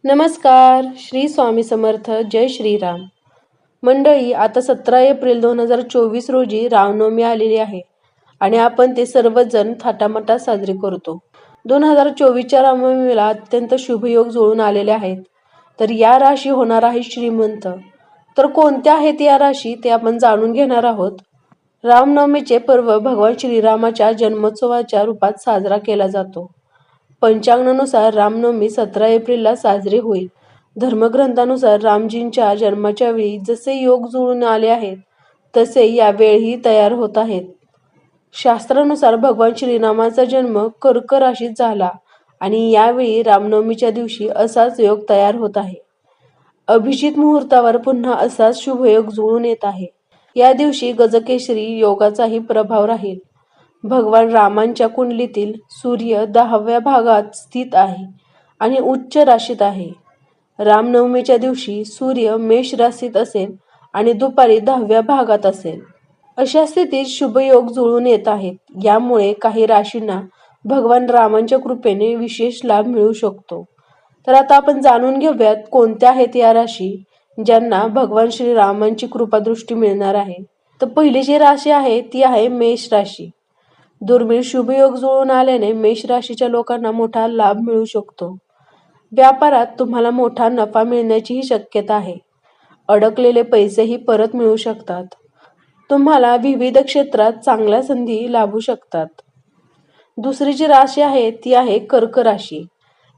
नमस्कार. श्री स्वामी समर्थ. जय श्रीराम. मंडळी, आता 17 एप्रिल 2024 रोजी रामनवमी आलेली आहे आणि आपण ते सर्वजण थाटामाटात साजरी करतो. 2024च्या रामनवमीला अत्यंत शुभ योग जुळून आलेले आहेत. तर या राशी होणार आहे श्रीमंत. तर कोणत्या आहेत या राशी ते आपण जाणून घेणार आहोत. रामनवमीचे पर्व भगवान श्रीरामाच्या जन्मोत्सवाच्या रूपात साजरा केला जातो. पंचांगानुसार रामनवमी 17 एप्रिलला साजरी होईल. धर्मग्रंथानुसार रामजींच्या जन्माच्या वेळी जसे योग जुळून आले आहेत तसे यावेळीही तयार होत आहेत. शास्त्रानुसार भगवान श्रीरामाचा जन्म कर्क राशीत झाला आणि यावेळी रामनवमीच्या दिवशी असाच योग तयार होत आहे. अभिजित मुहूर्तावर पुन्हा असाच शुभयोग जुळून येत आहे. या दिवशी गजकेसरी योगाचाही प्रभाव राहील. भगवान रामांच्या कुंडलीतील सूर्य 10व्या भागात स्थित आहे आणि उच्च राशीत आहे. रामनवमीच्या दिवशी सूर्य मेष राशीत असेल आणि दुपारी 10व्या भागात असेल. अशा स्थितीत शुभयोग जुळून येत आहेत. यामुळे काही राशींना भगवान रामांच्या कृपेने विशेष लाभ मिळू शकतो. तर आता आपण जाणून घेऊयात कोणत्या आहेत या राशी ज्यांना भगवान श्रीरामांची कृपादृष्टी मिळणार आहे. तर पहिली जी राशी आहे ती आहे मेष राशी. दुर्मिळ शुभयोग जुळून आल्याने मेष राशीच्या लोकांना मोठा लाभ मिळू शकतो. व्यापारात तुम्हाला मोठा नफा मिळण्याचीही शक्यता आहे. अडकलेले पैसेही परत मिळू शकतात. तुम्हाला विविध क्षेत्रात चांगल्या संधी लाभू शकतात. दुसरी जी राशी आहे ती आहे कर्क राशी.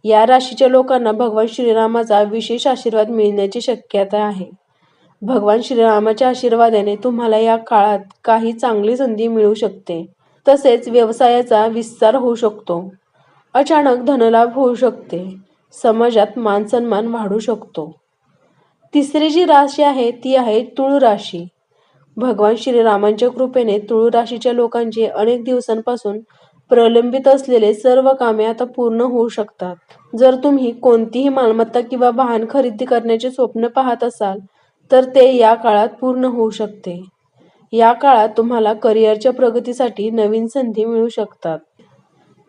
या राशीच्या लोकांना भगवान श्रीरामाचा विशेष आशीर्वाद मिळण्याची शक्यता आहे. भगवान श्रीरामाच्या आशीर्वादाने तुम्हाला या काळात काही चांगली संधी मिळू शकते. तसेच व्यवसायाचा विस्तार होऊ शकतो. अचानक धनलाभ होऊ शकते. समाजात मानसन्मान वाढू शकतो. तिसरी जी राशी आहे ती आहे तुळ राशी. भगवान श्रीरामांच्या कृपेने तुळ राशीच्या लोकांचे अनेक दिवसांपासून प्रलंबित असलेले सर्व कामे आता पूर्ण होऊ शकतात. जर तुम्ही कोणतीही मालमत्ता किंवा वाहन खरेदी करण्याचे स्वप्न पाहत असाल तर ते या काळात पूर्ण होऊ शकते. या काळात तुम्हाला करिअरच्या प्रगतीसाठी नवीन संधी मिळू शकतात.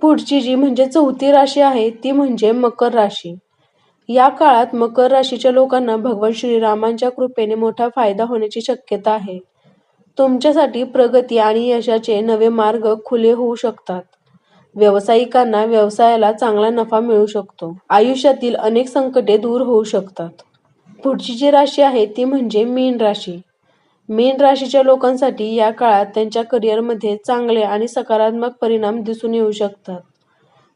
पुढची जी म्हणजे चौथी राशी आहे ती म्हणजे मकर राशी. या काळात मकर राशीच्या लोकांना भगवान श्रीरामांच्या कृपेने मोठा फायदा होण्याची शक्यता आहे. तुमच्यासाठी प्रगती आणि यशाचे नवे मार्ग खुले होऊ शकतात. व्यावसायिकांना व्यवसायाला चांगला नफा मिळू शकतो. आयुष्यातील अनेक संकटे दूर होऊ शकतात. पुढची जी राशी आहे ती म्हणजे मीन राशी. मीन राशीच्या लोकांसाठी या काळात त्यांच्या करिअरमध्ये चांगले आणि सकारात्मक परिणाम दिसून येऊ शकतात.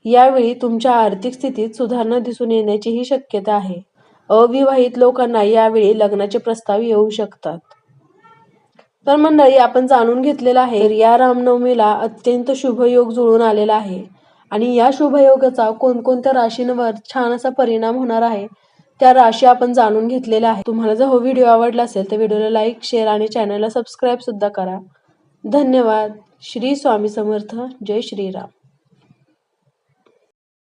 यावेळी तुमच्या आर्थिक स्थितीत सुधारणा दिसून येण्याचीही शक्यता आहे. अविवाहित लोकांना यावेळी लग्नाचे प्रस्ताव येऊ शकतात. तर मंडळी, आपण जाणून घेतलेलं आहे या रामनवमीला अत्यंत शुभ योग जुळून आलेला आहे आणि या शुभयोगाचा कोणकोणत्या राशींवर छान असा परिणाम होणार आहे त्या राशी आपण जाणून घेतलेल्या आहे. तुम्हाला जर हा व्हिडिओ आवडला असेल तर व्हिडिओला लाईक, शेअर आणि चॅनलला सबस्क्राईब सुद्धा करा. धन्यवाद. श्री स्वामी समर्थ. जय श्रीराम.